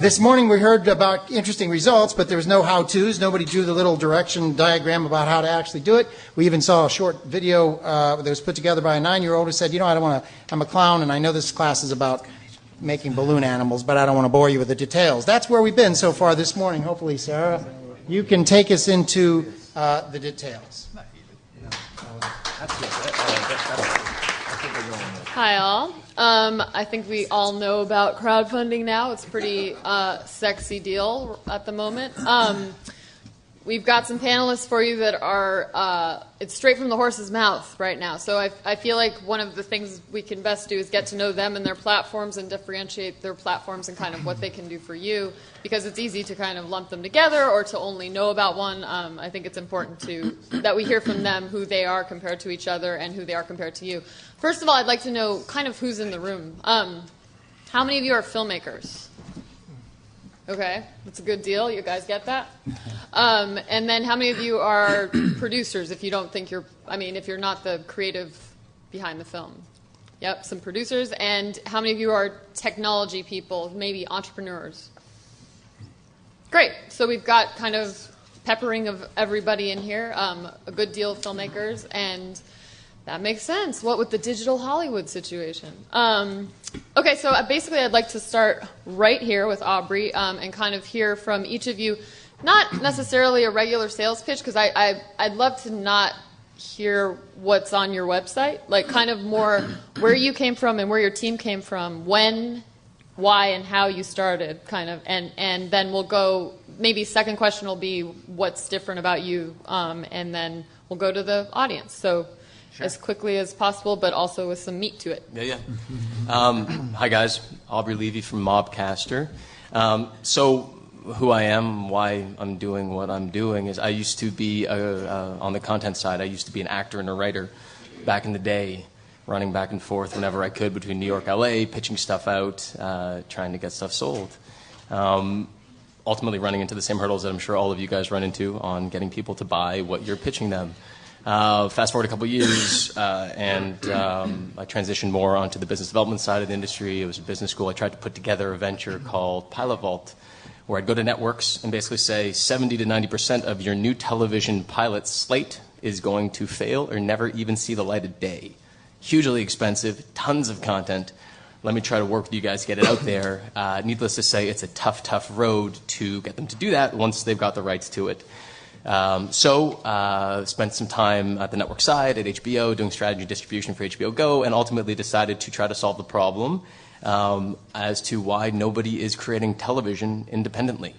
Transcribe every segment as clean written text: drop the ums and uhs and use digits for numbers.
This morning we heard about interesting results, but there was no how-tos. Nobody drew the little direction diagram about how to actually do it. We even saw a short video that was put together by a 9-year-old who said, I don't want to, I'm a clown, and I know this class is about making balloon animals, but I don't want to bore you with the details. That's where we've been so far this morning. Hopefully, Sara, you can take us into the details. Hi, all. I think we all know about crowdfunding now. It's a pretty sexy deal at the moment. We've got some panelists for you that are, it's straight from the horse's mouth right now. So I feel like one of the things we can best do is get to know them and their platforms and differentiate their platforms and kind of what they can do for you, because it's easy to kind of lump them together or to only know about one. I think it's important that we hear from them who they are compared to each other and who they are compared to you. First of all, I'd like to know kind of who's in the room. How many of you are filmmakers? Okay, that's a good deal. You guys get that? And then how many of you are producers if you don't think if you're not the creative behind the film? Yep, some producers. And how many of you are technology people, maybe entrepreneurs? Great. So we've got kind of peppering of everybody in here, a good deal of filmmakers, and that makes sense. What with the digital Hollywood situation? Okay, so basically I'd like to start right here with Aubrey and kind of hear from each of you, not necessarily a regular sales pitch, because I'd love to not hear what's on your website, like kind of more where you came from and where your team came from, when, why, and how you started, kind of, and then we'll go, maybe second question will be what's different about you, and then we'll go to the audience. So. Sure. As quickly as possible, but also with some meat to it. Yeah. Hi, guys. Aubrey Levy from Mobcaster. So who I am, why I'm doing what I'm doing is I used to be, on the content side, I used to be an actor and a writer back in the day, running back and forth whenever I could between New York, LA, pitching stuff out, trying to get stuff sold. Ultimately running into the same hurdles that I'm sure all of you guys run into on getting people to buy what you're pitching them. Fast forward a couple years, and I transitioned more onto the business development side of the industry. It was a business school. I tried to put together a venture called Pilot Vault, where I'd go to networks and basically say 70 to 90% of your new television pilot slate is going to fail or never even see the light of day. Hugely expensive, tons of content. Let me try to work with you guys to get it out there. Needless to say, it's a tough road to get them to do that once they've got the rights to it. So spent some time at the network side at HBO doing strategy distribution for HBO Go, and ultimately decided to try to solve the problem as to why nobody is creating television independently.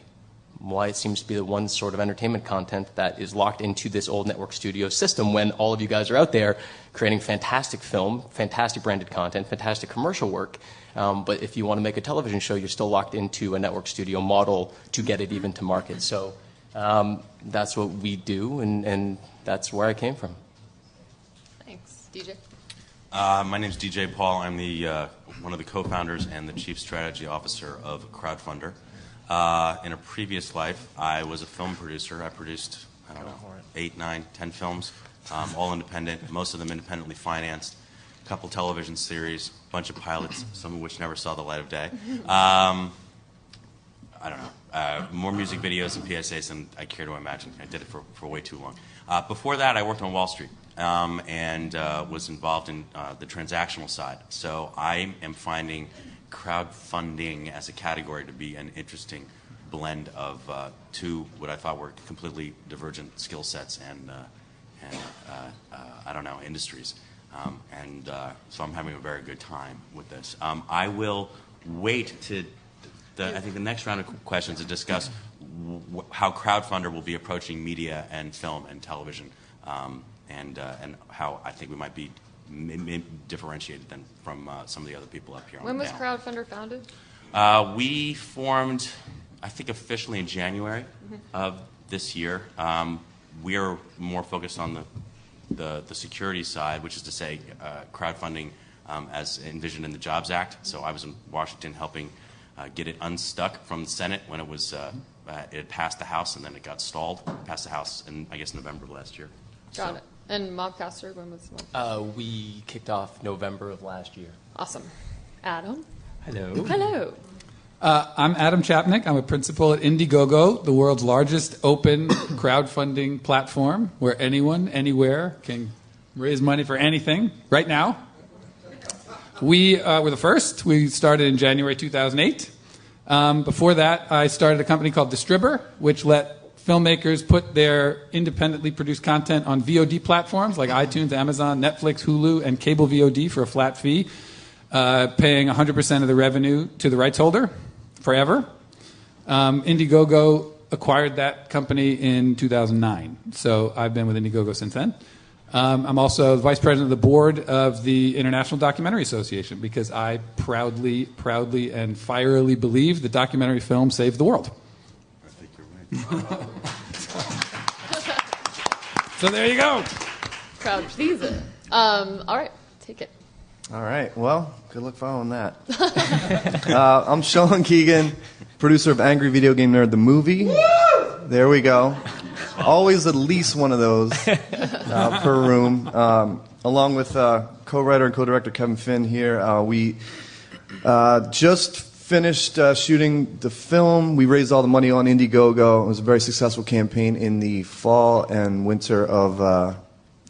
Why it seems to be the one sort of entertainment content that is locked into this old network studio system when all of you guys are out there creating fantastic film, fantastic branded content, fantastic commercial work. But if you want to make a television show, you're still locked into a network studio model to get it even to market. So that's what we do, and that's where I came from. Thanks. DJ? My name's DJ Paul. I'm the one of the co-founders and the chief strategy officer of Crowdfunder. In a previous life, I was a film producer. I produced, 8, 9, 10 films, all independent, most of them independently financed, a couple television series, a bunch of pilots, some of which never saw the light of day. I don't know, more music videos and PSAs than I care to imagine. I did it for way too long. Before that, I worked on Wall Street and was involved in the transactional side. So I am finding crowdfunding as a category to be an interesting blend of two what I thought were completely divergent skill sets and I don't know, industries. So I'm having a very good time with this. I will wait to I think the next round of questions to discuss how Crowdfunder will be approaching media and film and television, and how I think we might be differentiated than from some of the other people up here. When was Crowdfunder founded? We formed, I think, officially in January of this year. We are more focused on the security side, which is to say crowdfunding as envisioned in the Jobs Act. So I was in Washington helping get it unstuck from the Senate when it was it had passed the House and then it got stalled. Passed the House in, I guess, November of last year. Got it. And Mobcaster, when was Mobcaster? We kicked off November of last year. Awesome. Adam? Hello. Hello. I'm Adam Chapnick. I'm a principal at Indiegogo, the world's largest open crowdfunding platform where anyone, anywhere can raise money for anything right now. We were the first. We started in January 2008. Before that, I started a company called Distribber, which let filmmakers put their independently produced content on VOD platforms like iTunes, Amazon, Netflix, Hulu, and cable VOD for a flat fee, paying 100% of the revenue to the rights holder forever. Indiegogo acquired that company in 2009, so I've been with Indiegogo since then. I'm also the vice president of the board of the International Documentary Association because I proudly, and fierily believe that documentary film saved the world. I think you're right. So there you go. Crowd pleaser. All right, take it. All right. Well, good luck following that. I'm Sean Keegan, producer of Angry Video Game Nerd, the movie. There we go. Always at least one of those per room. Along with co-writer and co-director Kevin Finn here. We just finished shooting the film. We raised all the money on Indiegogo. It was a very successful campaign in the fall and winter of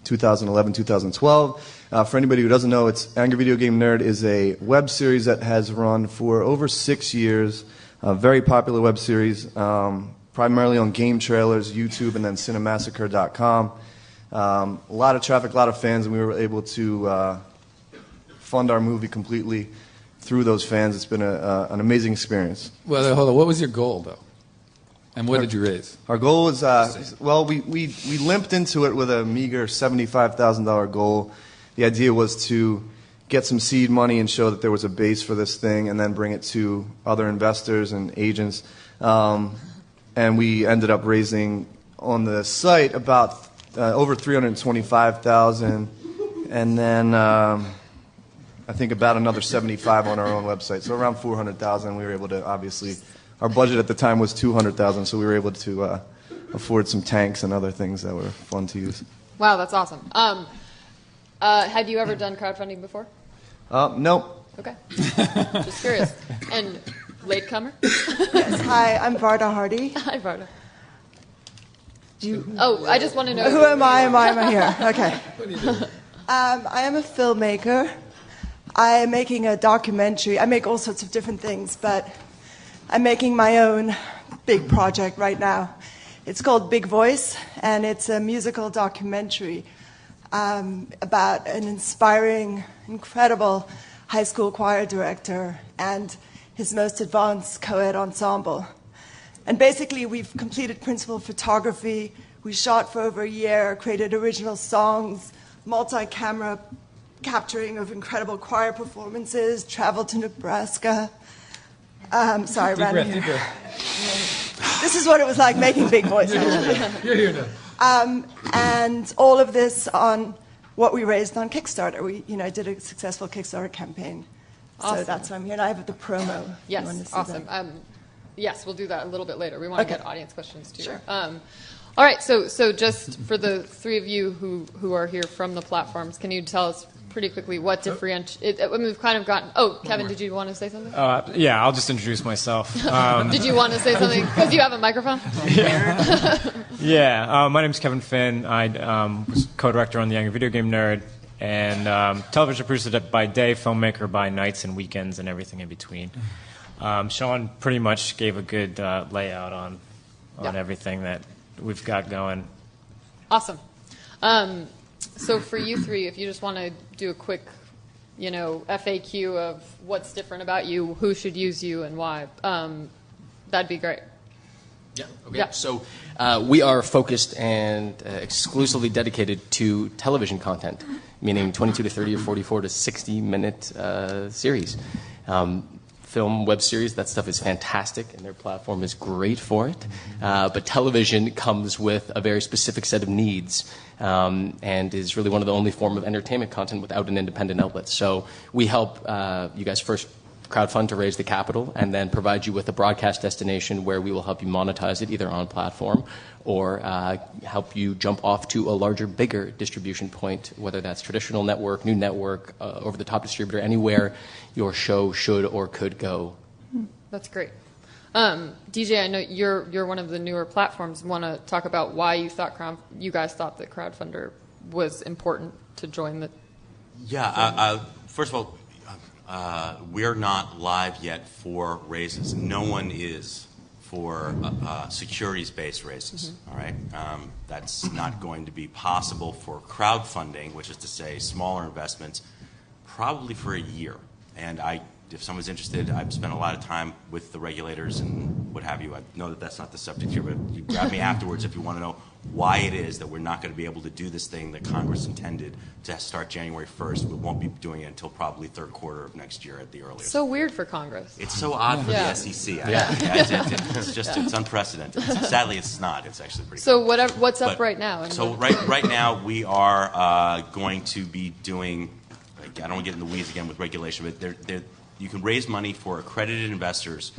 2011, 2012. For anybody who doesn't know, it's Angry Video Game Nerd is a web series that has run for over 6 years. A very popular web series, primarily on game trailers, YouTube, and then cinemassacre.com. A lot of traffic, a lot of fans, and we were able to fund our movie completely through those fans. It's been an amazing experience. Well, hold on. What was your goal, though? And what did you raise? Our goal was, well, we limped into it with a meager $75,000 goal. The idea was to get some seed money and show that there was a base for this thing and then bring it to other investors and agents. And we ended up raising on the site about over $325,000 and then I think about another $75,000 on our own website. So around $400,000. We were able to, obviously, our budget at the time was $200,000, so we were able to afford some tanks and other things that were fun to use. Wow, that's awesome. Had you ever done crowdfunding before? Nope. Okay. Just curious. And latecomer? Yes, hi, I'm Varda Hardy. Hi, Varda. I just want to know. Who am I? Am I here? Okay. What are you doing? I am a filmmaker. I am making a documentary. I make all sorts of different things, but I'm making my own big project right now. It's called Big Voice, and it's a musical documentary about an inspiring, incredible high school choir director and his most advanced co-ed ensemble. And basically, we've completed principal photography. We shot for over a year, created original songs, multi-camera capturing of incredible choir performances, traveled to Nebraska. Sorry, Deep breath, here. deep breath. This is what it was like making Big Voice. You're here now. And all of this on what we raised on Kickstarter. We, did a successful Kickstarter campaign. Awesome. So that's why I'm here. And I have the promo. if you want to Yes, see awesome. that. Yes, we'll do that a little bit later. We want to Okay. get audience questions too. Sure. All right, so just for the three of you who are here from the platforms, can you tell us pretty quickly what differentiates? We've kind of gotten. Oh, Kevin, did you want to say something? Yeah, I'll just introduce myself. Did you want to say something? Because you have a microphone. Yeah, my name's Kevin Finn. I was co-director on the Angry Video Game Nerd, and television producer by day, filmmaker by nights and weekends and everything in between. Sean pretty much gave a good layout on everything that we've got going. Awesome. So for you three, if you just want to do a quick, FAQ of what's different about you, who should use you, and why, that'd be great. Yeah. Okay. Yeah. So we are focused and exclusively dedicated to television content, meaning 22 to 30 or 44 to 60-minute series. Film, web series, that stuff is fantastic, and their platform is great for it. But television comes with a very specific set of needs and is really one of the only form of entertainment content without an independent outlet. So we help you guys first crowdfund to raise the capital and then provide you with a broadcast destination where we will help you monetize it either on platform or help you jump off to a larger, bigger distribution point, whether that's traditional network, new network, over-the-top distributor, anywhere your show should or could go. That's great. DJ, I know you're one of the newer platforms. Want to talk about why you guys thought that Crowdfunder was important to join the? Yeah. First of all, we're not live yet for raises. No one is for securities-based raises. All right. That's not going to be possible for crowdfunding, which is to say smaller investments, probably for a year. And if someone's interested, I've spent a lot of time with the regulators and what have you. I know that that's not the subject here, but you grab me afterwards if you want to know why it is that we're not going to be able to do this thing that Congress intended to start January 1st. We won't be doing it until probably third quarter of next year at the earliest. So weird for Congress. It's so odd for the SEC. It's unprecedented. Sadly, it's not. It's actually pretty So cool. what's up right now? So right now we are going to be doing, I don't want to get in the weeds again with regulation, but you can raise money for accredited investors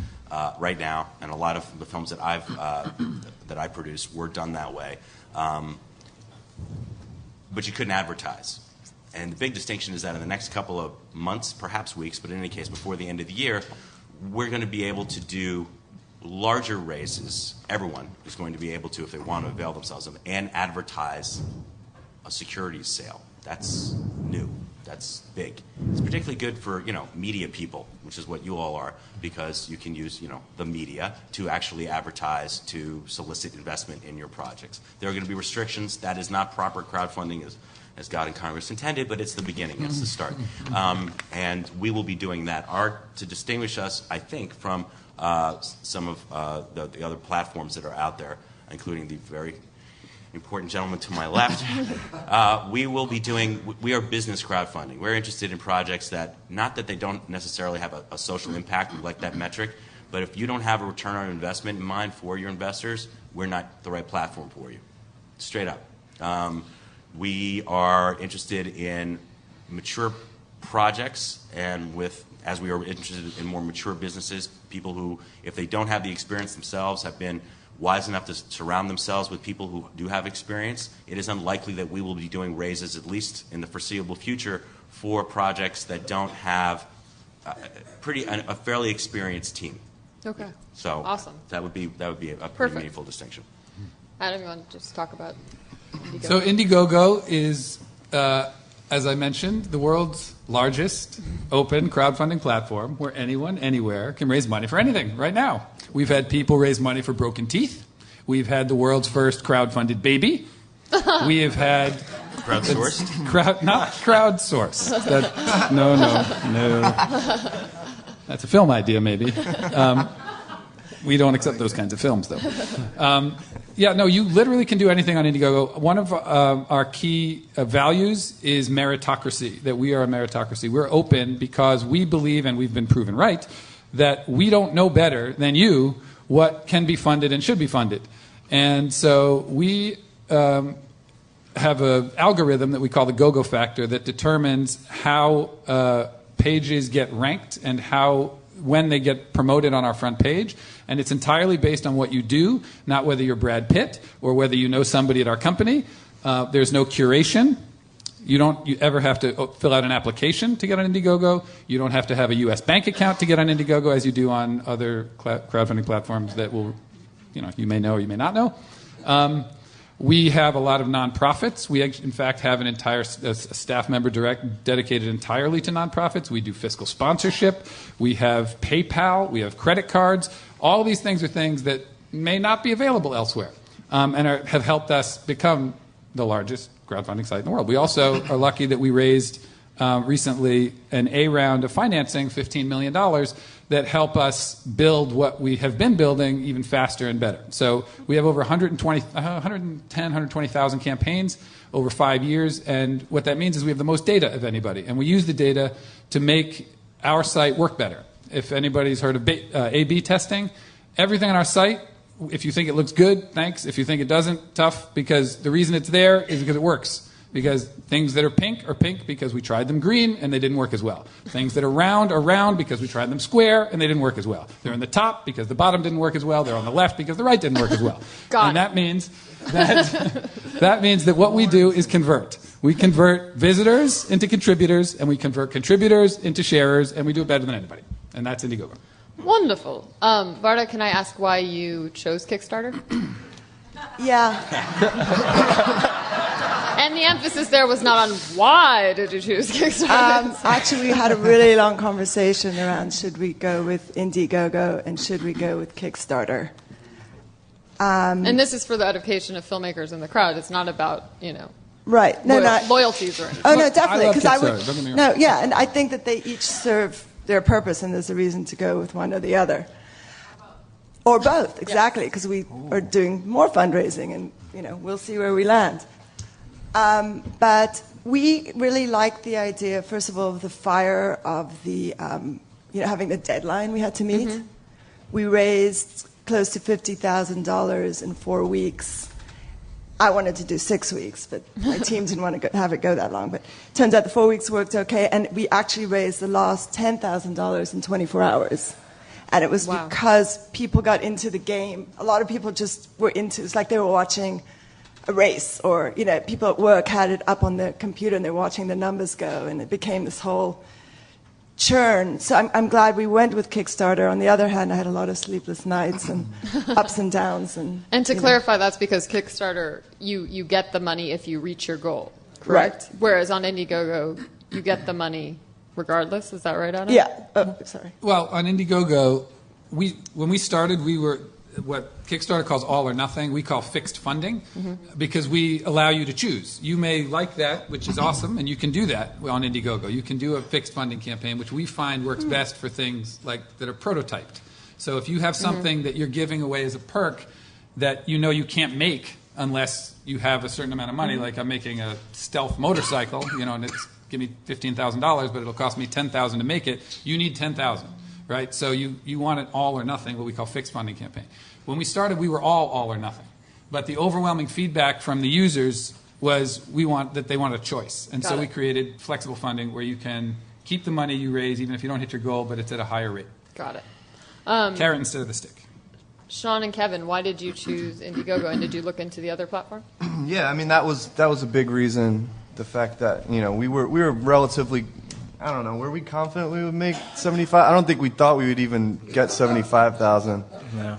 right now, and a lot of the films that I produce were done that way. But you couldn't advertise. And the big distinction is that in the next couple of months, perhaps weeks, but in any case before the end of the year, we're going to be able to do larger raises. Everyone is going to be able to, if they want to avail themselves of, and advertise a securities sale. That's new. That's big. It's particularly good for, media people, which is what you all are, because you can use, the media to actually advertise, to solicit investment in your projects. There are going to be restrictions. That is not proper crowdfunding as God and Congress intended, but it's the beginning. It's the start. And we will be doing that. To distinguish us, I think, from some of the other platforms that are out there, including the very important gentleman to my left, we are business crowdfunding. We're interested in projects that, not that they don't necessarily have a social impact, we like that metric, but if you don't have a return on investment in mind for your investors, we're not the right platform for you. Straight up. We are interested in mature projects, and as we are interested in more mature businesses, people who, if they don't have the experience themselves, have been wise enough to surround themselves with people who do have experience. It is unlikely that we will be doing raises, at least in the foreseeable future, for projects that don't have a fairly experienced team. Okay. So awesome. That would be a pretty meaningful distinction. Adam, you want to just talk about Indiegogo? So Indiegogo is, as I mentioned, the world's largest open crowdfunding platform where anyone, anywhere can raise money for anything right now. We've had people raise money for broken teeth. We've had the world's first crowdfunded baby. We have had... Crowdsourced? Not crowdsourced. No. That's a film idea, maybe. We don't accept those kinds of films, though. You literally can do anything on Indiegogo. One of our key values is meritocracy, that we are a meritocracy. We're open because we believe, and we've been proven right, that we don't know better than you what can be funded and should be funded. And so we have an algorithm that we call the GoGo factor that determines how pages get ranked and when they get promoted on our front page. And it's entirely based on what you do, not whether you're Brad Pitt or whether you know somebody at our company. There's no curation. You don't ever have to fill out an application to get on Indiegogo. You don't have to have a U.S. bank account to get on Indiegogo, as you do on other crowdfunding platforms that you may know or you may not know. We have a lot of nonprofits. We, in fact, have an entire staff member dedicated entirely to nonprofits. We do fiscal sponsorship. We have PayPal. We have credit cards. All these things are things that may not be available elsewhere and have helped us become the largest crowdfunding site in the world. We also are lucky that we raised recently an A round of financing, $15 million, that help us build what we have been building even faster and better. So we have over 120,000 campaigns over 5 years, and what that means is we have the most data of anybody, and we use the data to make our site work better. If anybody's heard of A/B testing, everything on our site, if you think it looks good, thanks. If you think it doesn't, tough, because the reason it's there is because it works. Because things that are pink because we tried them green and they didn't work as well. Things that are round because we tried them square and they didn't work as well. They're in the top because the bottom didn't work as well. They're on the left because the right didn't work as well. That means that what we do is convert. We convert visitors into contributors, and we convert contributors into sharers, and we do it better than anybody. And that's Indiegogo. Wonderful. Varda, can I ask why you chose Kickstarter? Yeah. And the emphasis there was not on why did you choose Kickstarter. Actually, we had a really long conversation around should we go with Indiegogo and should we go with Kickstarter. And this is for the edification of filmmakers in the crowd. It's not about, Right. No, loyalties or anything. Oh, no, Look, definitely. I love Because Kickstarter, don't get me wrong. No, yeah, and I think that they each serve their purpose, and there's a reason to go with one or the other. Or both, exactly, because we are doing more fundraising, and, we'll see where we land. But we really like the idea, first of all, of the fire of the, having the deadline we had to meet. Mm-hmm. We raised close to $50,000 in 4 weeks. I wanted to do 6 weeks, but my team didn't want to have it go that long. But it turns out the 4 weeks worked okay, and we actually raised the last $10,000 in 24 hours. And it was because people got into the game. A lot of people just were into it. It's like they were watching a race, or people at work had it up on the computer and they're watching the numbers go, and it became this whole churn. So I'm glad we went with Kickstarter. On the other hand, I had a lot of sleepless nights and ups and downs. And to clarify, that's because Kickstarter, you get the money if you reach your goal, correct? Right. Whereas on Indiegogo, you get the money regardless. Is that right, Adam? Yeah. Oh, sorry. Well, on Indiegogo, when we started, we were what Kickstarter calls all or nothing. We call fixed funding, because we allow you to choose. You may like that, which is awesome, and you can do that on Indiegogo. You can do a fixed funding campaign, which we find works best for things like that are prototyped. So if you have something that you're giving away as a perk that you can't make unless you have a certain amount of money, like I'm making a stealth motorcycle, and it's give me $15,000, but it'll cost me $10,000 to make it. You need $10,000, right? So you want it all or nothing, what we call fixed funding campaign. When we started, we were all or nothing. But the overwhelming feedback from the users was they want a choice. And so we created flexible funding where you can keep the money you raise even if you don't hit your goal, but it's at a higher rate. Got it. Carrot instead of the stick. Sean and Kevin, why did you choose Indiegogo, and did you look into the other platform? Yeah, I mean that was a big reason. The fact that we were relatively, I don't know, were we confident we would make 75? I don't think we thought we would even get 75,000. No.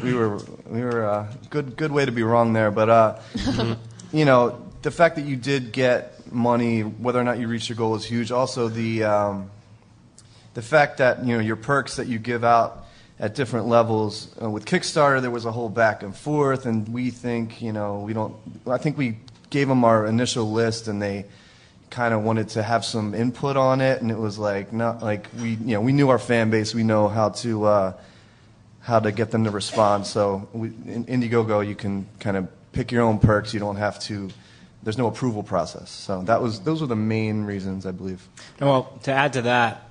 We were good way to be wrong there, but the fact that you did get money, whether or not you reached your goal, is huge. Also the fact that your perks that you give out at different levels with Kickstarter, there was a whole back and forth, and we think I think we gave them our initial list, and they kind of wanted to have some input on it, and it was like not like we knew our fan base, we know how to get them to respond. So in Indiegogo, you can kind of pick your own perks. You don't have to. There's no approval process. So those were the main reasons, I believe. Well, to add to that,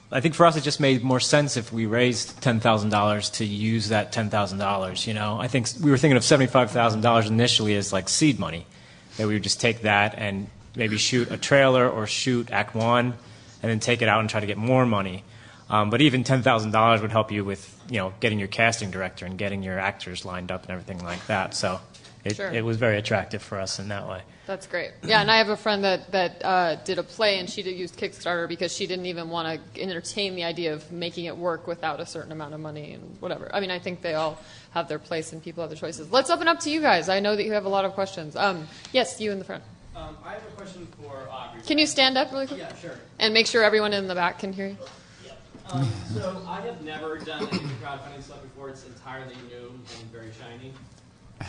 I think for us it just made more sense if we raised $10,000 to use that $10,000. I think we were thinking of $75,000 initially as like seed money, that we would just take that and maybe shoot a trailer or shoot Act 1 and then take it out and try to get more money. But even $10,000 would help you with getting your casting director and getting your actors lined up and everything like that. So it was very attractive for us in that way. That's great. Yeah, and I have a friend that did a play, and she used Kickstarter because she didn't even want to entertain the idea of making it work without a certain amount of money and whatever. I mean, I think they all have their place and people have their choices. Let's open up to you guys. I know that you have a lot of questions. Yes, you in the front. I have a question for Aubrey. Can you stand up really quick? Yeah, sure. And make sure everyone in the back can hear you. Yeah. So I have never done any crowdfunding stuff before. It's entirely new and very shiny.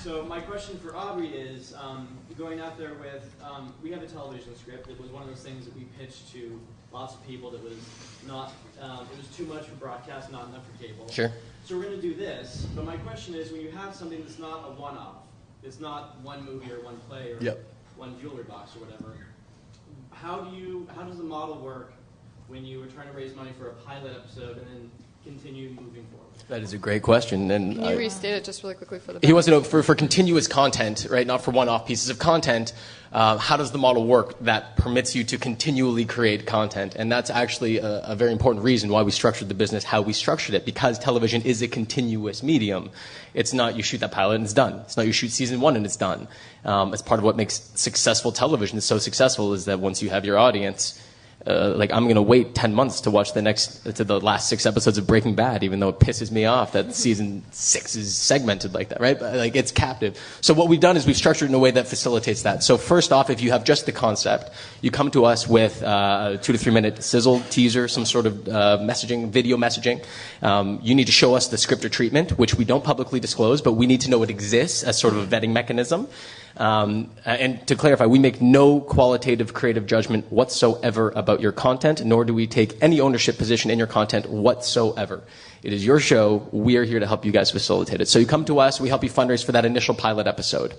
So my question for Aubrey is, going out there with, we have a television script. It was one of those things that we pitched to lots of people that was not, it was too much for broadcast, not enough for cable. Sure. So we're going to do this. But my question is, when you have something that's not a one-off, it's not one movie or one play or one jewelry box or whatever, how does the model work when you are trying to raise money for a pilot episode and then continue moving forward? That is a great question. And can you restate it just really quickly for the back? He wants to know for continuous content, right? Not for one-off pieces of content. How does the model work that permits you to continually create content? And that's actually a very important reason why we structured the business how we structured it, because television is a continuous medium. It's not you shoot that pilot and it's done. It's not you shoot season 1 and it's done. It's part of what makes successful television so successful is that once you have your audience, like I'm going to wait 10 months to watch the last 6 episodes of Breaking Bad, even though it pisses me off that season 6 is segmented like that, right? But, like, it's captive. So what we've done is we've structured in a way that facilitates that. So first off, if you have just the concept, you come to us with a 2 to 3 minute sizzle teaser, some sort of messaging, video messaging. You need to show us the script or treatment, which we don't publicly disclose, but we need to know it exists as sort of a vetting mechanism. And to clarify, we make no qualitative creative judgment whatsoever about your content, nor do we take any ownership position in your content whatsoever. It is your show. We are here to help you guys facilitate it. So you come to us, we help you fundraise for that initial pilot episode.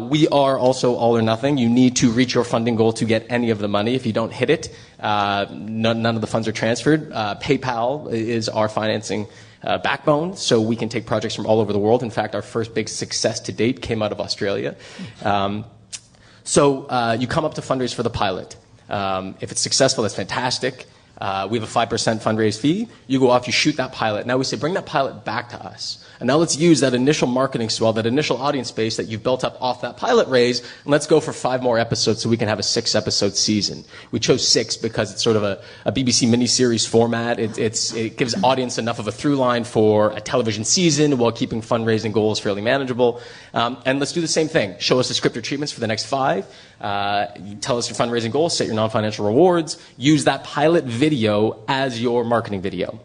We are also all or nothing. You need to reach your funding goal to get any of the money. If you don't hit it, none of the funds are transferred. PayPal is our financing backbone, so we can take projects from all over the world. In fact, our first big success to date came out of Australia. So you come up to fundraise for the pilot. If it's successful, that's fantastic. We have a 5% fundraise fee. You go off, you shoot that pilot. Now we say, bring that pilot back to us. And now let's use that initial marketing swell, that initial audience base that you've built up off that pilot raise, and let's go for 5 more episodes so we can have a 6-episode season. We chose 6 because it's sort of a BBC miniseries format. It gives audience enough of a through line for a television season while keeping fundraising goals fairly manageable. And let's do the same thing. Show us the script or treatments for the next 5. You tell us your fundraising goals, set your non-financial rewards, use that pilot video as your marketing video.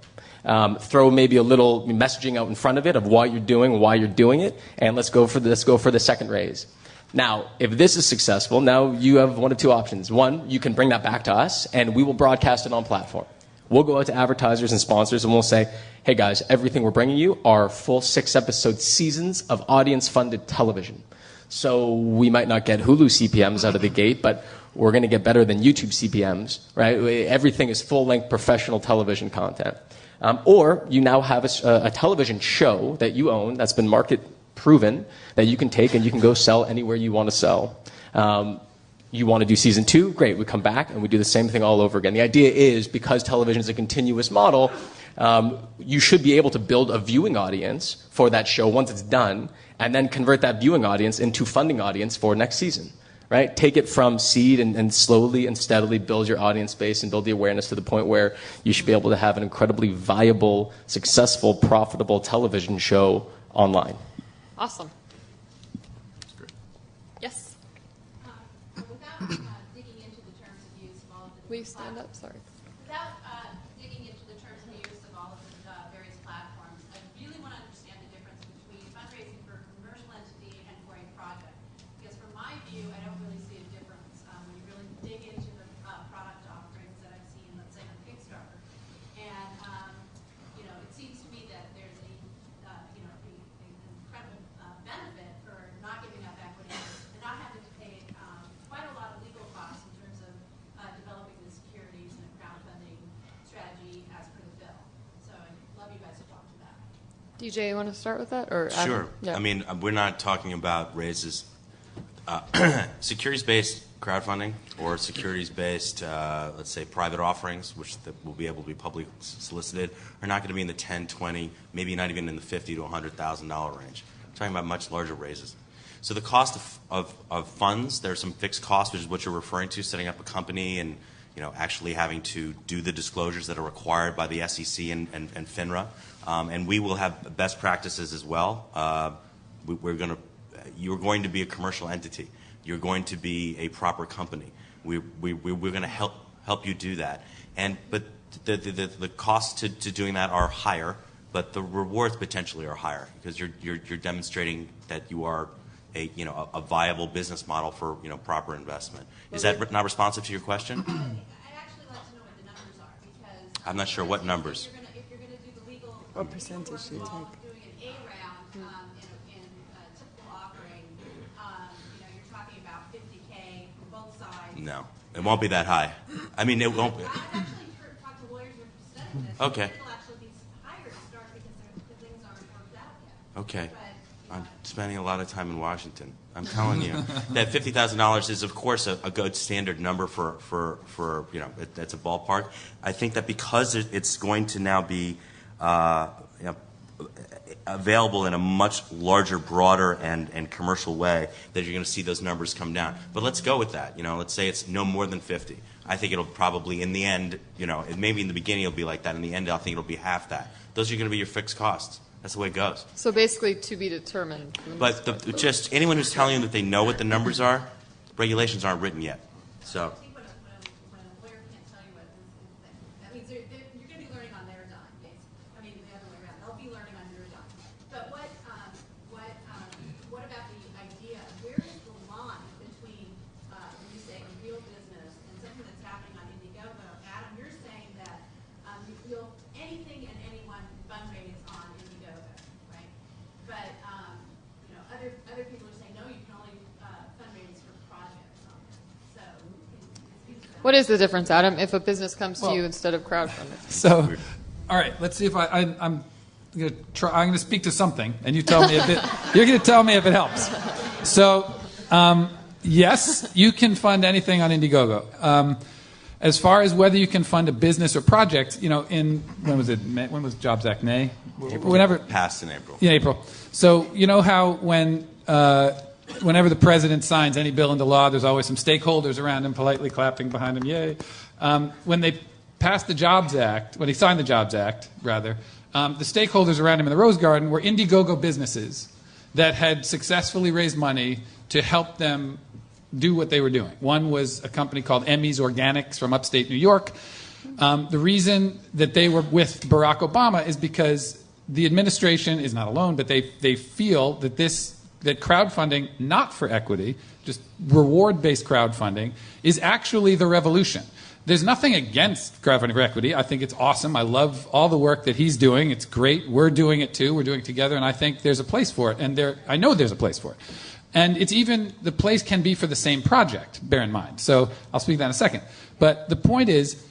Throw maybe a little messaging out in front of it of why you're doing it, and let's go for the second raise. Now, if this is successful, now you have one of 2 options. One, you can bring that back to us, and we will broadcast it on platform. We'll go out to advertisers and sponsors, and we'll say, hey guys, everything we're bringing you are full 6-episode seasons of audience-funded television. So we might not get Hulu CPMs out of the gate, but we're going to get better than YouTube CPMs, right? Everything is full-length professional television content. Or you now have a television show that you own that's been market proven that you can take and you can go sell anywhere you want to sell. You want to do season 2? Great. We come back and we do the same thing all over again. The idea is, because television is a continuous model, you should be able to build a viewing audience for that show once it's done, and then convert that viewing audience into funding audience for next season. Right? Take it from seed and slowly and steadily build your audience base and build the awareness to the point where you should be able to have an incredibly viable, successful, profitable television show online. Awesome. Yes? Without digging into the terms of use of all of the... Will you stand up? Sorry. Without digging into the terms of use of all of the various platforms, I really want to understand the difference between fundraising for a commercial entity and for a project. Because from my view, I don't really see a difference when you really dig into the product offerings that I've seen, let's say, on Kickstarter. And, it seems to me that there's an incredible benefit for not giving up equity and not having to pay quite a lot of legal costs in terms of developing the securities and a crowdfunding strategy as per the bill. So I'd love you guys to talk to that. DJ, you want to start with that? Or Sure. Yeah. I mean, we're not talking about raises. Securities-based crowdfunding or securities-based, let's say, private offerings, which will be able to be publicly solicited, are not going to be in the 10, 20, maybe not even in the $50,000 to $100,000 range. We're talking about much larger raises. So the cost of funds, there's some fixed costs, which is what you're referring to, setting up a company and actually having to do the disclosures that are required by the SEC and FINRA. And we will have best practices as well. You're going to be a commercial entity. You're going to be a proper company. We're going to help you do that. But the costs to doing that are higher, but the rewards potentially are higher because you're demonstrating that you are a viable business model for proper investment. Is that not responsive to your question? I'd actually like to know what the numbers are because I'm not sure what numbers. If you're going to do the legal, What percentage do you take? doing an A round in a typical offering, you're talking about $50K from both sides. No, it won't be that high. I mean, it won't be. I've actually talked to lawyers who are studying this. Okay. It'll actually be higher to start because things aren't worked out yet. Okay. But, I'm spending a lot of time in Washington. I'm telling you that $50,000 is, of course, a good standard number for that's a ballpark. I think that because it's going to now be available in a much larger, broader, and commercial way, that you're going to see those numbers come down. But let's go with that. Let's say it's no more than 50. I think it'll probably, in the end, maybe in the beginning it'll be like that. In the end, I think it'll be half that. Those are going to be your fixed costs. That's the way it goes. So basically, to be determined. But just anyone who's telling you that they know what the numbers are, regulations aren't written yet. So. I think when a lawyer can't tell you what that means you're going to be learning on their dime, basically. I mean, the other way around. They'll be learning on your dime. But what about the idea of where is the line between when you say a real business and something that's happening on Indiegogo? Adam, you're saying that anything and anyone fundraise on Indiegogo, right? But other people are saying no, you can only fundraise for projects on there. So. What is the difference, Adam, if a business comes to you instead of crowdfunding? So, all right, let's see if I'm going to try. I'm going to speak to something, and you tell me if it. You're going to tell me if it helps. So, yes, you can fund anything on Indiegogo. As far as whether you can fund a business or project, when was it? When was Jobs Act? May? Whenever passed in April. Yeah, April. So you know how whenever the president signs any bill into law, there's always some stakeholders around him politely clapping behind him, yay. When they passed the Jobs Act, when he signed the Jobs Act, rather, the stakeholders around him in the Rose Garden were Indiegogo businesses that had successfully raised money to help them do what they were doing. One was a company called Emmy's Organics from upstate New York. The reason that they were with Barack Obama is because the administration is not alone, but they feel that that crowdfunding, not for equity, just reward-based crowdfunding, is actually the revolution. There's nothing against crowdfunding for equity. I think it's awesome. I love all the work that he's doing. It's great. We're doing it too. We're doing it together, and I think there's a place for it. And I know there's a place for it. And it's even, the place can be for the same project, bear in mind. So I'll speak to that in a second. But the point is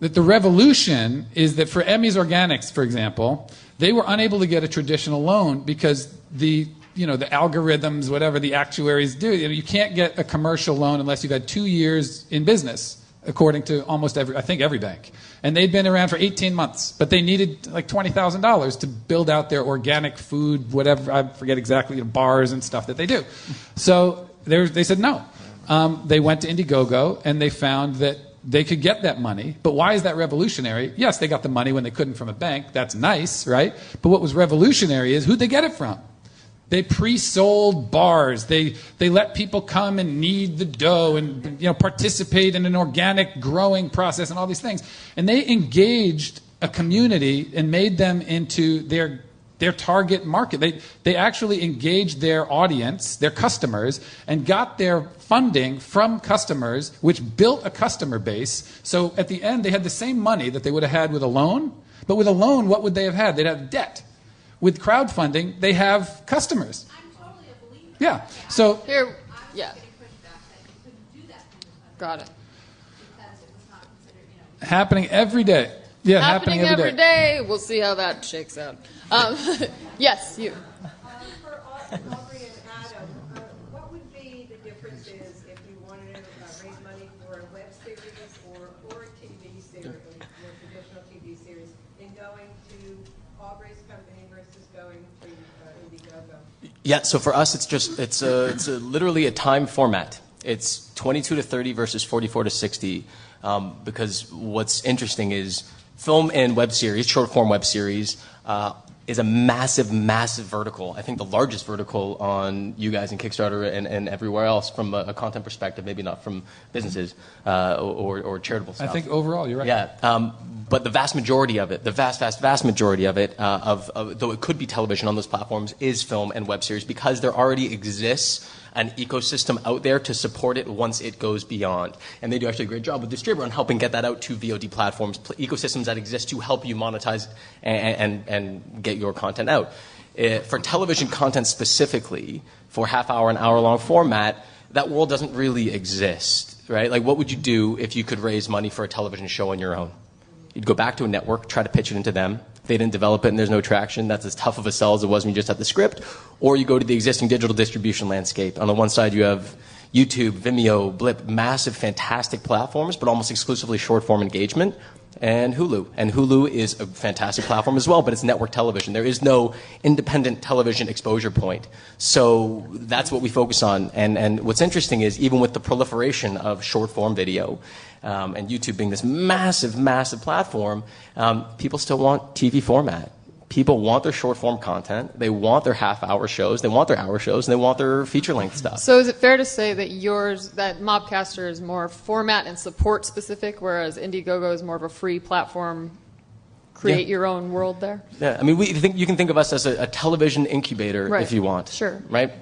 that the revolution is that for Emmy's Organics, for example, they were unable to get a traditional loan because the algorithms, whatever the actuaries do, you can't get a commercial loan unless you've had 2 years in business, according to almost every bank. And they'd been around for 18 months, but they needed like $20,000 to build out their organic food, whatever, I forget exactly, bars and stuff that they do. So they said no. They went to Indiegogo and they found that they could get that money. But why is that revolutionary? Yes, they got the money when they couldn't from a bank. That's nice, right? But what was revolutionary is who'd they get it from? They pre-sold bars. They let people come and knead the dough and participate in an organic growing process and all these things. And they engaged a community and made them into their target market. They actually engaged their audience, their customers, and got their funding from customers, which built a customer base. So at the end, they had the same money that they would have had with a loan. But with a loan, what would they have had? They'd have debt. With crowdfunding, they have customers. I'm totally a believer. Yeah. So here, yeah. I was getting pushback that you couldn't do that kind of funding. Got it. Because it was not considered, happening every day. Yeah, happening every day. We'll see how that shakes out. Yes, you. For Aubrey and Adam, what would be the differences if you wanted to raise money for a web series or a TV series, or a traditional TV series, in going to Aubrey's company versus going to Indiegogo? Yeah, so for us, it's literally a time format. It's 22 to 30 versus 44 to 60. Because what's interesting is film and web series, short form web series, is a massive, massive vertical. I think the largest vertical on you guys in Kickstarter and everywhere else from a content perspective, maybe not from businesses or charitable stuff. I think overall, you're right. Yeah, but the vast majority of it, the vast majority of it, though it could be television on those platforms, is film and web series because there already exists an ecosystem out there to support it once it goes beyond. And they do actually a great job with Distributor on helping get that out to VOD platforms, ecosystems that exist to help you monetize and get your content out. For television content specifically, for half-hour and hour-long format, that world doesn't really exist, right? Like, what would you do if you could raise money for a television show on your own? You'd go back to a network, try to pitch it into them. If they didn't develop it and there's no traction, that's as tough of a sell as it was when you just had the script. Or you go to the existing digital distribution landscape. On the one side, you have YouTube, Vimeo, Blip, massive, fantastic platforms, but almost exclusively short-form engagement. and Hulu. And Hulu is a fantastic platform as well, but it's network television. There is no independent television exposure point. So that's what we focus on. And what's interesting is even with the proliferation of short-form video, and YouTube being this massive, massive platform, people still want TV format. People want their short-form content. They want their half-hour shows. They want their hour shows. And they want their feature-length stuff. So is it fair to say that that Mobcaster is more format and support specific, whereas Indiegogo is more of a free platform, create your own world there? Yeah, I mean, you can think of us as a television incubator if you want. Sure. Right?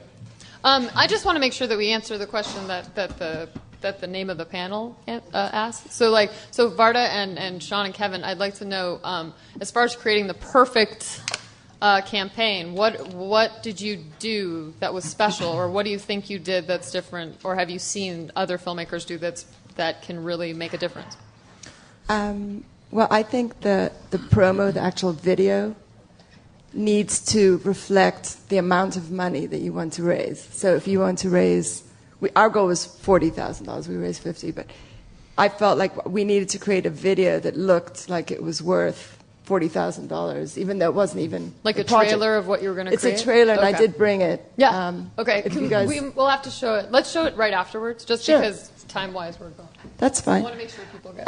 I just want to make sure that we answer the question that the name of the panel asked. So Varda and Sean and Kevin, I'd like to know, as far as creating the perfect campaign, what did you do that was special, or what do you think you did that's different, or have you seen other filmmakers do that can really make a difference? Well, I think the promo, the actual video, needs to reflect the amount of money that you want to raise. So if you want to raise, our goal was $40,000. We raised 50, but I felt like we needed to create a video that looked like it was worth $40,000, even though it wasn't even like a project. trailer of what you were going to create. It's a trailer, and I did bring it. Yeah. Okay. If you guys... We'll have to show it. Let's show it right afterwards, just because time-wise we're going. That's fine. I want to make sure people get.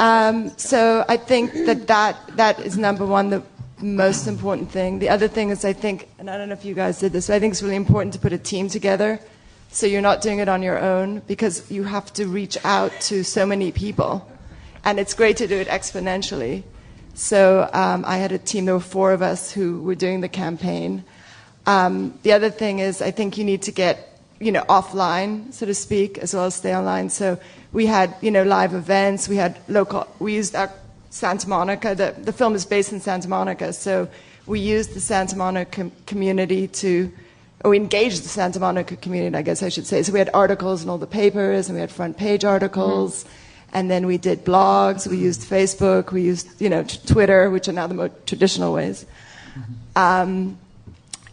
So I think that is number one, the most important thing. The other thing is, I think, and I don't know if you guys did this, but I think it's really important to put a team together. So you're not doing it on your own, because you have to reach out to so many people. And it's great to do it exponentially. So I had a team, there were 4 of us who were doing the campaign. The other thing is, I think you need to get, offline, so to speak, as well as stay online. So we had, live events, we used our Santa Monica, the film is based in Santa Monica, so we used the Santa Monica community we engaged the Santa Monica community, I guess I should say. So we had articles in all the papers, and we had front page articles, and then we did blogs, we used Facebook, we used, Twitter, which are now the more traditional ways. And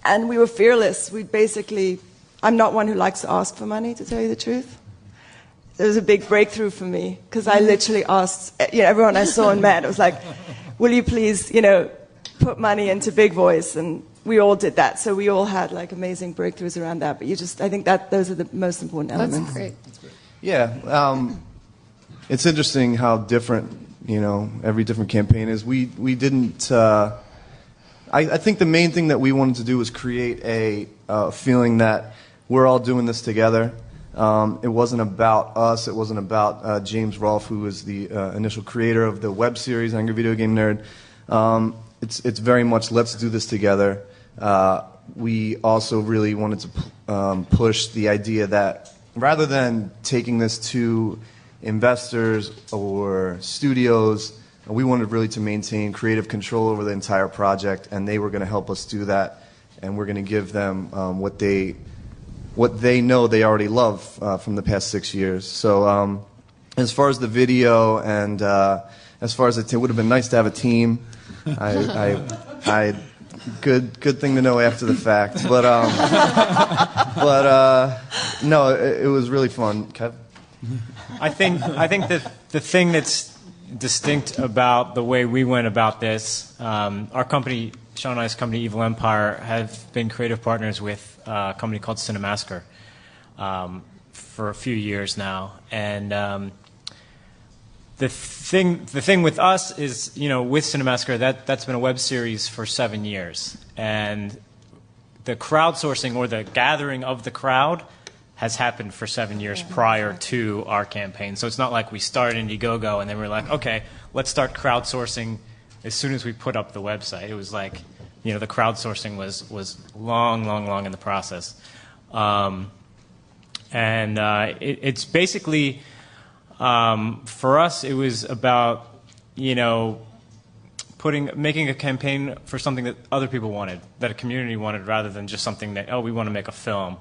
we were fearless. I'm not one who likes to ask for money, to tell you the truth. It was a big breakthrough for me, because I literally asked everyone I saw and met. It was like, will you please, put money into Big Voice? And we all did that. So we all had amazing breakthroughs around that. But I think that those are the most important elements. That's great. Yeah. It's interesting how different, every different campaign is. We didn't, I think the main thing that we wanted to do was create a feeling that we're all doing this together. It wasn't about us. It wasn't about James Rolfe, who was the initial creator of the web series Angry Video Game Nerd. It's very much let's do this together. We also really wanted to push the idea that rather than taking this to investors or studios, we wanted really to maintain creative control over the entire project, and they were going to help us do that, and we're going to give them what they know they already love from the past 6 years. So as far as the video and as far as it would have been nice to have a team. I good thing to know after the fact. But no, it was really fun. Kev? I think that the thing that's distinct about the way we went about this, our company, Sean and I's company, Evil Empire, have been creative partners with a company called Cinemasker for a few years now, and the thing with us is, with Cinemasker, that's been a web series for 7 years, and the crowdsourcing or the gathering of the crowd has happened for 7 years prior to our campaign. So it's not like we started Indiegogo and then we're like, okay, let's start crowdsourcing as soon as we put up the website. It was like, the crowdsourcing was long in the process. It's basically, for us, it was about, making a campaign for something that other people wanted, that a community wanted, rather than just something that, we want to make a film.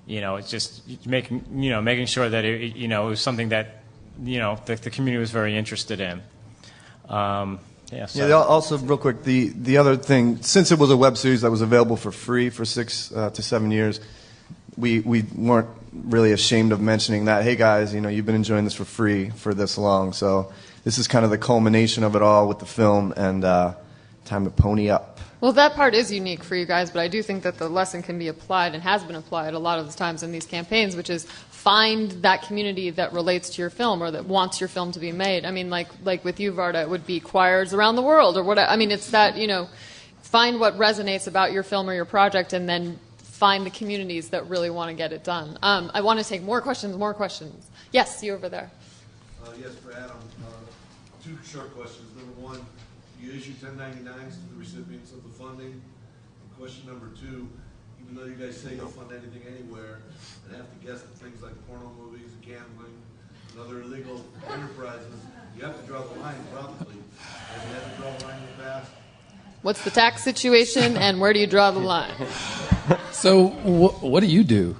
It's just making sure that it was something that, the community was very interested in. Yeah, also, real quick, the other thing, since it was a web series that was available for free for 6 to 7 years, we weren't really ashamed of mentioning that, hey guys, you've been enjoying this for free for this long, so this is kind of the culmination of it all with the film, and time to pony up. Well, that part is unique for you guys, but I do think that the lesson can be applied and has been applied a lot of the times in these campaigns, which is find that community that relates to your film or that wants your film to be made. I mean, like with you, Varda, it would be choirs around the world or whatever. I mean, it's that, find what resonates about your film or your project and then find the communities that really want to get it done. I want to take more questions. Yes, you over there. Yes, for Adam. Two short questions. Number one, you issue 1099s to the recipients of the funding. And question number two, even though you guys say you'll fund anything anywhere, and have to guess that things like porno movies, gambling, and other illegal enterprises, you have to draw the line probably. Have you had to draw the line in the past? What's the tax situation and where do you draw the line? So what do you do?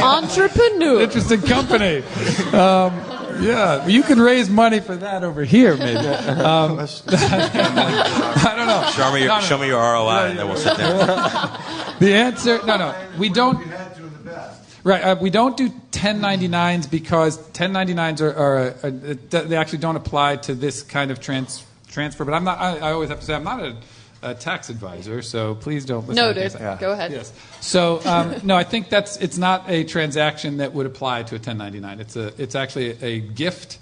Entrepreneur. Interesting company. Yeah, you can raise money for that over here, maybe. I don't know. Show me your ROI, and then we'll sit there. The answer, no, we don't. Right, we don't do 1099s because 1099s they actually don't apply to this kind of transfer. But I'm not. I always have to say I'm not a tax advisor, so please don't listen. Noted. Go ahead. Yes. So no, I think it's not a transaction that would apply to a 1099. It's actually a gift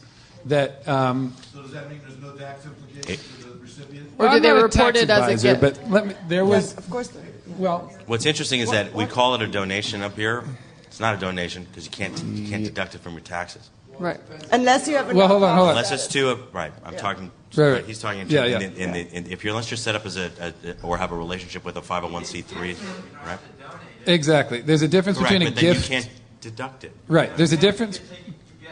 that. So does that mean there's no tax implication for the recipient? Or do they report it as a gift? But there was. Yes, of course. Well, what's interesting is that we call it a donation up here. It's not a donation because you can't deduct it from your taxes. Right. Unless you have a Well, hold on. Unless it's right. I'm talking. Right. He's talking. Unless you're set up as or have a relationship with a 501c3, right? Exactly. There's a difference between a but gift. Then you can't deduct it. Right. There's a difference,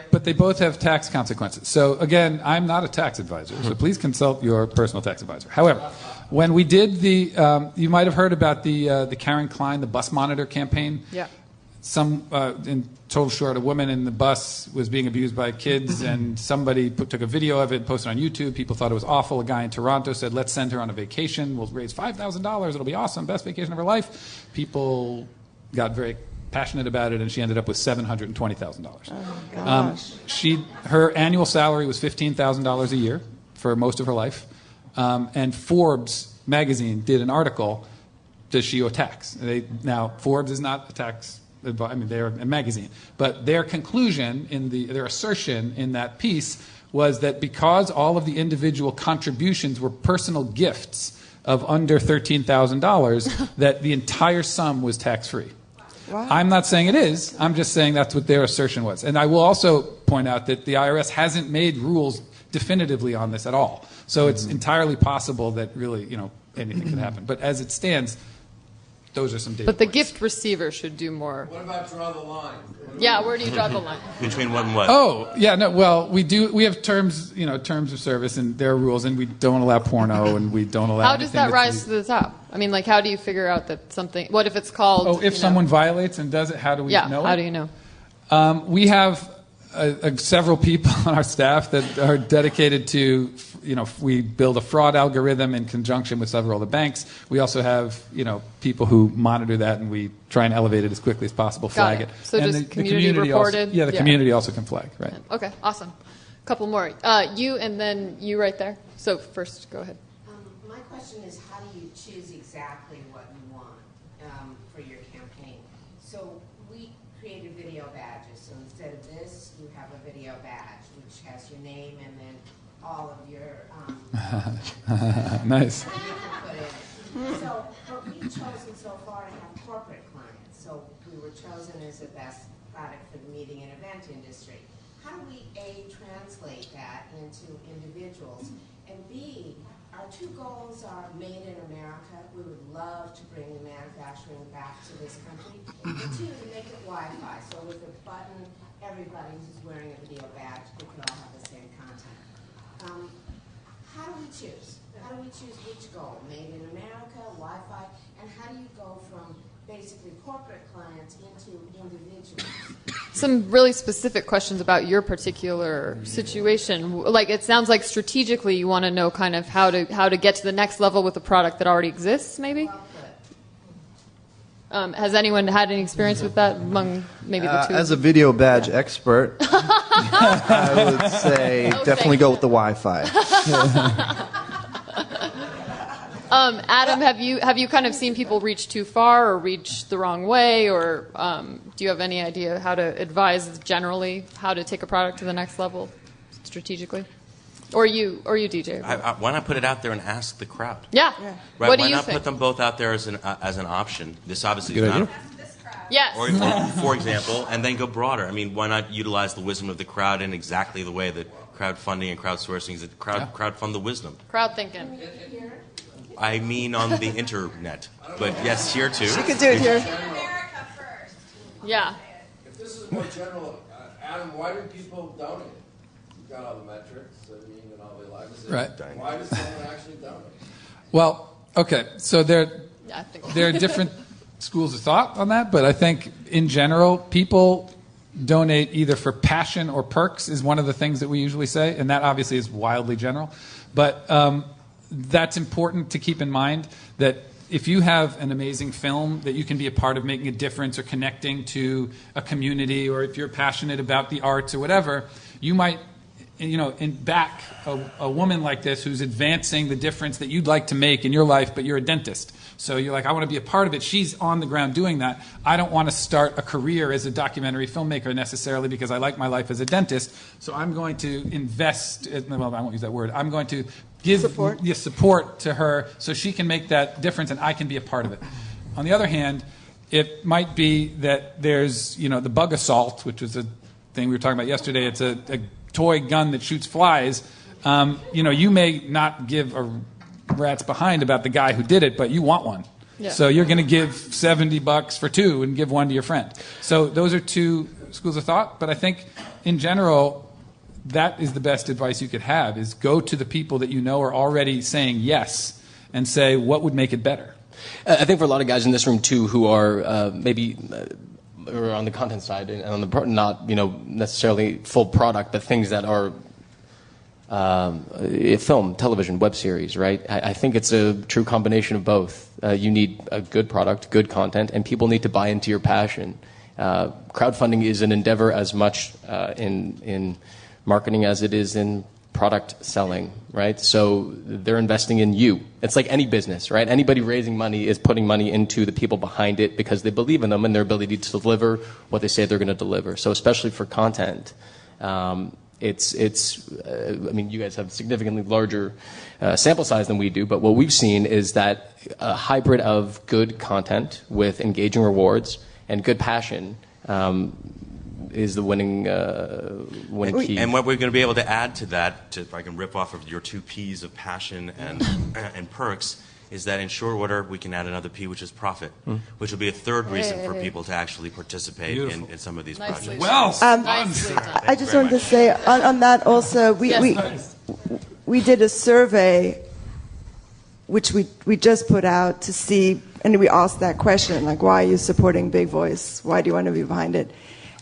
but they both have tax consequences. So again, I'm not a tax advisor, so please consult your personal tax advisor. However, when we did you might have heard about the Karen Klein, the bus monitor campaign. Yeah. In total short, a woman in the bus was being abused by kids, and somebody took a video of it, posted on YouTube. People thought it was awful. A guy in Toronto said, let's send her on a vacation. We'll raise $5,000. It'll be awesome. Best vacation of her life. People got very passionate about it, and she ended up with $720,000. Oh, gosh. Her annual salary was $15,000 a year for most of her life. And Forbes magazine did an article, does she owe tax? Now, Forbes is not a tax. I mean, they're a magazine. But their conclusion, their assertion in that piece was that because all of the individual contributions were personal gifts of under $13,000, that the entire sum was tax-free. Wow. I'm not saying it is. I'm just saying that's what their assertion was. And I will also point out that the IRS hasn't made rules definitively on this at all. So it's entirely possible that really, anything could happen. But as it stands, those are some data But the points. gift receiver should do more. What about draw the line? Yeah, where do you draw the line? Between what and what? Oh, yeah, no, well, we have terms of service, and there are rules, and we don't allow porno, and we don't allow How does that rise to the top? I mean, how do you figure out that something, what if it's called? Oh, if someone violates and does it, how do we know it? How do you know? We have several people on our staff that are dedicated to, we build a fraud algorithm in conjunction with several of the banks. We also have, people who monitor that, and we try and elevate it as quickly as possible, flag it. So and just community reported? Also, the community also can flag, right. Okay, awesome. A couple more. You and then you right there. So first, go ahead. My question is, how do you choose exactly what you want for your campaign? So we created video badges. So instead of this, you have a video badge, which has your name and then all of your nice. So, but we've chosen so far to have corporate clients. So we were chosen as the best product for the meeting and event industry. How do we, A, translate that into individuals, and B, our two goals are made in America. We would love to bring the manufacturing back to this country. And two, to make it Wi-Fi. So with a button, everybody who's wearing a video badge, they could all have the same content. How do we choose? How do we choose which goal? Made in America, Wi-Fi, and how do you go from basically corporate clients into individuals? Some really specific questions about your particular situation. Like, it sounds like strategically you want to know kind of how to get to the next level with a product that already exists, maybe? Has anyone had any experience with that among maybe the two? As a video badge expert, I would say definitely go with the Wi-Fi. Adam, have you kind of seen people reach too far or reach the wrong way, or do you have any idea how to advise generally how to take a product to the next level strategically? Or you, DJ? Why not put it out there and ask the crowd? Yeah. Right? What do Why you not think? put them both out there as an option? This obviously Good is idea. not. Yes. Or, for example, and then go broader. I mean, why not utilize the wisdom of the crowd in exactly the way that crowdfunding and crowdsourcing is? Crowdfund the wisdom. Crowd thinking. I mean, on the internet, but yes, here too. She could do it here. Yeah. If this is more general, Adam, why do people donate? You've got all the metrics, I mean, and all the lives. Right. Why does someone actually donate? Well, okay, so there are different schools of thought on that, but I think in general, people donate either for passion or perks is one of the things that we usually say, and that obviously is wildly general. But that's important to keep in mind, that if you have an amazing film that you can be a part of making a difference or connecting to a community, or if you're passionate about the arts or whatever, you might back a woman like this who's advancing the difference that you'd like to make in your life, but you're a dentist. So you're like, I want to be a part of it. She's on the ground doing that. I don't want to start a career as a documentary filmmaker necessarily because I like my life as a dentist. So I'm going to invest, well, I won't use that word. I'm going to give support to her so she can make that difference and I can be a part of it. On the other hand, it might be that there's, the bug assault, which was a thing we were talking about yesterday. It's a toy gun that shoots flies. You may not give a rat's behind about the guy who did it, but you want one. Yeah. So you're going to give $70 for two and give one to your friend. So those are two schools of thought. But I think in general, that is the best advice you could have, is go to the people that you know are already saying yes and say, what would make it better? I think for a lot of guys in this room, too, who are maybe or on the content side and on the not necessarily full product, but things that are film, television, web series, right? I think it's a true combination of both. You need a good product, good content, and people need to buy into your passion. Crowdfunding is an endeavor as much in marketing as it is in product selling, right? So they're investing in you. It's like any business, right? Anybody raising money is putting money into the people behind it because they believe in them and their ability to deliver what they say they're going to deliver. So especially for content, I mean, you guys have significantly larger sample size than we do, but what we've seen is that a hybrid of good content with engaging rewards and good passion is the winning key. And what we're going to be able to add to that, if I can rip off of your two P's of passion and perks, is that in short order we can add another P, which is profit, which will be a third reason for people to actually participate in some of these projects. Well, I just wanted to say on that also, we did a survey which we just put out to see, and we asked that question, like, why are you supporting Big Voice? Why do you want to be behind it?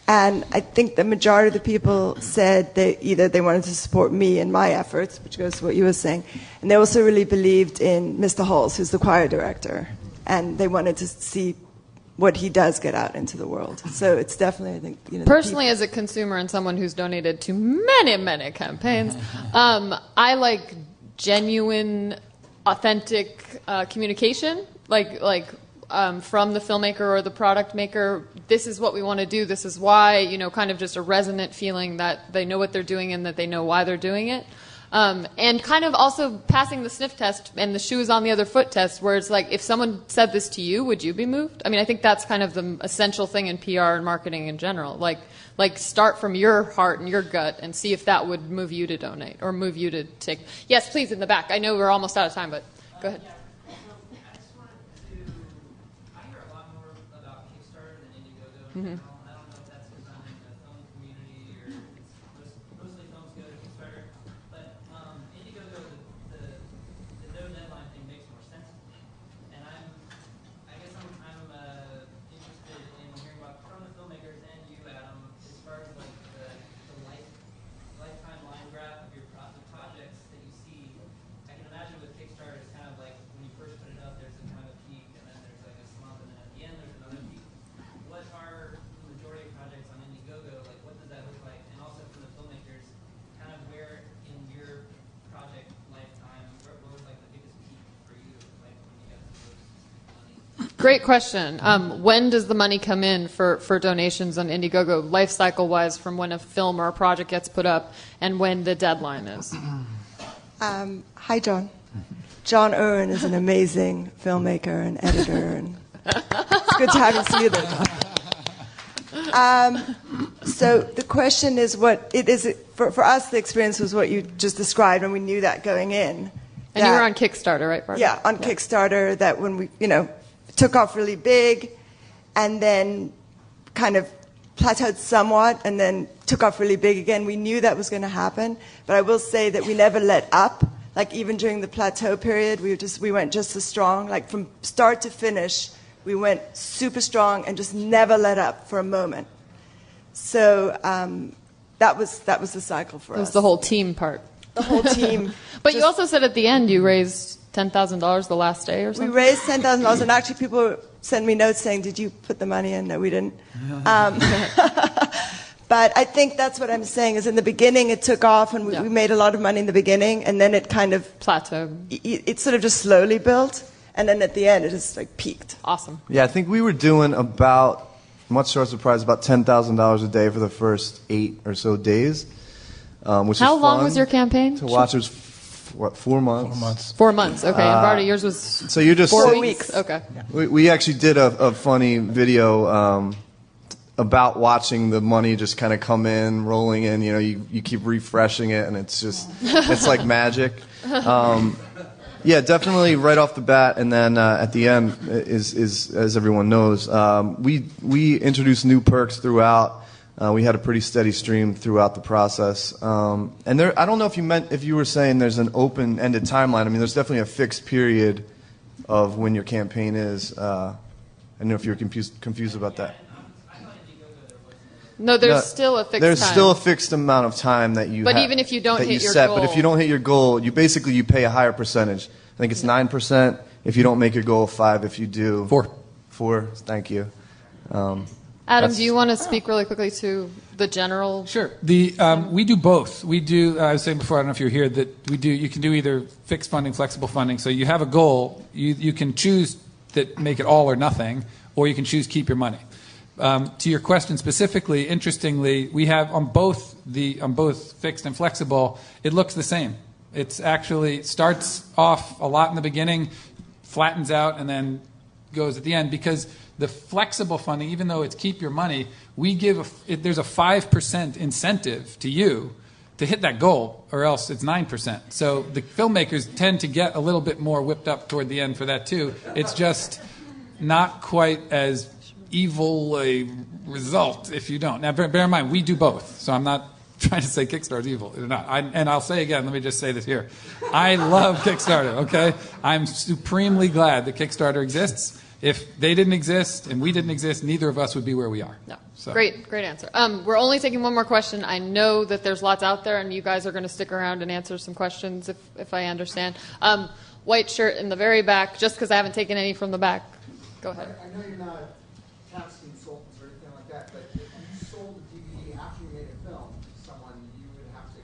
And I think the majority of the people said either they wanted to support me in my efforts, which goes to what you were saying, and they also really believed in Mr. Halls, who's the choir director, and they wanted to see what he does get out into the world. So it's definitely, I think, personally, as a consumer and someone who's donated to many, many campaigns, I like genuine, authentic communication, from the filmmaker or the product maker. This is what we want to do. This is why, kind of just a resonant feeling that they know what they're doing and that they know why they're doing it. And kind of also passing the sniff test and the shoes on the other foot test, where it's like, if someone said this to you, would you be moved? I mean, I think that's kind of the essential thing in PR and marketing in general. Like start from your heart and your gut and see if that would move you to donate or move you to take. Yes, please, in the back. I know we're almost out of time, but go ahead. Mm-hmm. I don't know if that's because I'm in the film community or it's mostly films go to Kickstarter, but Indiegogo, the no deadline thing makes more sense to me. And I guess I'm interested in hearing about from the filmmakers and you, Adam, as far as like the lifetime line graph of the projects that you see. I can imagine with Kickstarter, it's kind of like when you first put it up, there's a kind of a peak, and then there's like a slump, and then at the end there's another Great question. When does the money come in for donations on Indiegogo, life cycle wise, from when a film or a project gets put up and when the deadline is? Hi, John. John Owen is an amazing filmmaker and editor, and it's good to have you see you there, John. So the question is, what it is for us. The experience was what you just described, and we knew that going in. And you were on Kickstarter, right, Varda? Yeah, on Kickstarter. That when we, took off really big, and then kind of plateaued somewhat, and then took off really big again. We knew that was going to happen, but I will say that we never let up. Like even during the plateau period, we went just as strong. Like from start to finish, we went super strong and just never let up for a moment. So that was the cycle for us. It was the whole team part. The whole team. But you also said at the end you raised $10,000 the last day or something? We raised $10,000, and actually people sent me notes saying, "Did you put the money in?" No, we didn't. But I think that's what I'm saying, is in the beginning it took off, and we made a lot of money in the beginning, and then it kind of plateaued. It sort of just slowly built, and then at the end it just like peaked. Awesome. Yeah, I think we were doing about, much to our surprise, about $10,000 a day for the first 8 or so days. Which How was long fun was your campaign? to watch? It was 4 months. 4 months. Okay, and Varda, yours was so you're just 4 weeks. Okay. We actually did a funny video about watching the money just kind of come in, rolling in. You keep refreshing it, and it's like magic. Yeah, definitely right off the bat, and then at the end is as everyone knows, we introduced new perks throughout. We had a pretty steady stream throughout the process, and I don't know if you were saying there's an open-ended timeline. I mean, there's definitely a fixed period of when your campaign is. I don't know if you were confused about that. No, there's still a fixed There's time. still a fixed amount of time that you. But even if you don't that hit you your set, goal. but if you don't hit your goal, you pay a higher percentage. I think it's 9% if you don't make your goal. 5 if you do. 4. Thank you. Adam, do you want to speak really quickly to the general? Sure. We do both. We do. I was saying before, I don't know if you were here, that we do. You can do either fixed funding, flexible funding. So you have a goal. You can choose that make it all or nothing, or you can choose keep your money. To your question specifically, interestingly, we have on both fixed and flexible, it looks the same. It's actually starts off a lot in the beginning, flattens out, and then goes at the end, because the flexible funding, even though it's keep your money, we give there's a 5% incentive to you to hit that goal, or else it's 9%. So the filmmakers tend to get a little bit more whipped up toward the end for that too. It's just not quite as evil a result if you don't. Now, bear in mind, we do both, so I'm not trying to say Kickstarter's evil. It's not. And I'll say again, let me just say this here. I love Kickstarter, okay? I'm supremely glad that Kickstarter exists. If they didn't exist and we didn't exist, neither of us would be where we are. No. So. Great answer. We're only taking one more question. I know that there's lots out there, and you guys are going to stick around and answer some questions if I understand. White shirt in the very back, just because I haven't taken any from the back. Go ahead. I know you're not tax consultants or anything like that, but if you sold a DVD after you made a film to someone, you would have to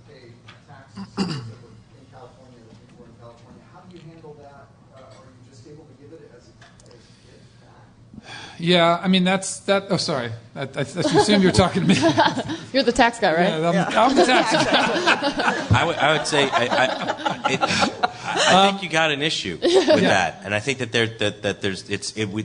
pay taxes in California, if you were in California. How do you handle that? Are you just able to give it as a gift back? Yeah, I mean, that's. Oh, sorry. I assume you're talking to me. You're the tax guy, right? Yeah, I'm the tax guy. I would say I think you got an issue with that, and I think that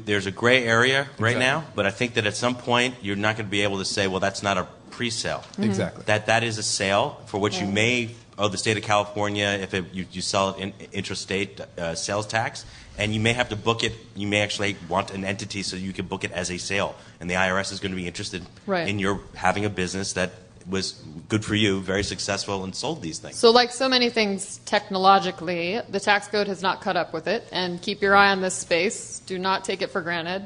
there's a gray area right now. But I think that at some point you're not going to be able to say, well, that's not a pre-sale. Exactly. That is a sale for which you may owe the state of California if you sell it in intrastate sales tax, and you may have to book it. You may actually want an entity so you can book it as a sale, and the IRS is going to be interested in your having a business that was good for you, very successful, and sold these things. So like so many things technologically, the tax code has not caught up with it, and keep your eye on this space. Do not take it for granted.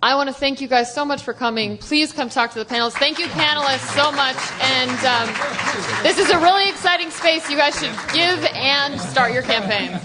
I want to thank you guys so much for coming. Please come talk to the panelists. Thank you, panelists, so much. And this is a really exciting space. You guys should give and start your campaign.